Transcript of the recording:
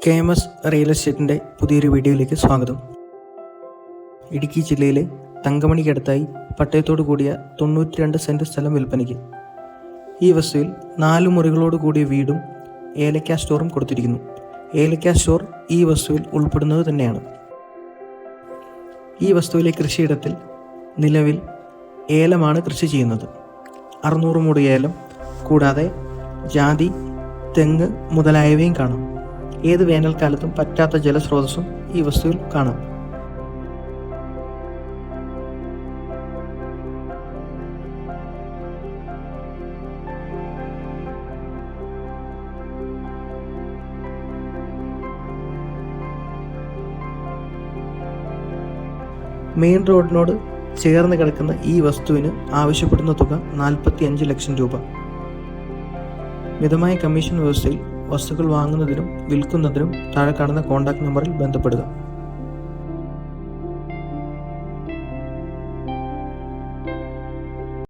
KMS real എസ്റ്റേറ്റിൻ്റെ പുതിയൊരു വീഡിയോയിലേക്ക് സ്വാഗതം. ഇടുക്കി ജില്ലയിലെ തങ്കമണിക്കടുത്തായി പട്ടയത്തോടു കൂടിയ 92 സെൻറ് സ്ഥലം വിൽപ്പനയ്ക്ക്. ഈ വസ്തുവിൽ 4 മുറികളോട് കൂടിയ വീടും ഏലക്ക സ്റ്റോറും കൊടുത്തിരിക്കുന്നു. ഏലക്ക സ്റ്റോർ ഈ വസ്തുവിൽ ഉൾപ്പെടുന്നത് തന്നെയാണ്. ഈ വസ്തുവിലെ കൃഷിയിടത്തിൽ നിലവിൽ ഏലമാണ് കൃഷി ചെയ്യുന്നത്. 600 മൂട് ഏലം കൂടാതെ ജാതി, തെങ്ങ് മുതലായവയും കാണാം. ഏത് വേനൽക്കാലത്തും പറ്റാത്ത ജലസ്രോതസ്സും ഈ വസ്തുവിൽ കാണാം. മെയിൻ റോഡിനോട് ചേർന്ന് കിടക്കുന്ന ഈ വസ്തുവിന് ആവശ്യപ്പെടുന്ന തുക 45 ലക്ഷം രൂപ. മിതമായ കമ്മീഷൻ വ്യവസ്ഥയിൽ വസ്തുക്കൾ വാങ്ങുന്നതിനും വിൽക്കുന്നതിനും താഴെ കാണുന്ന കോൺടാക്ട് നമ്പറിൽ ബന്ധപ്പെടുക.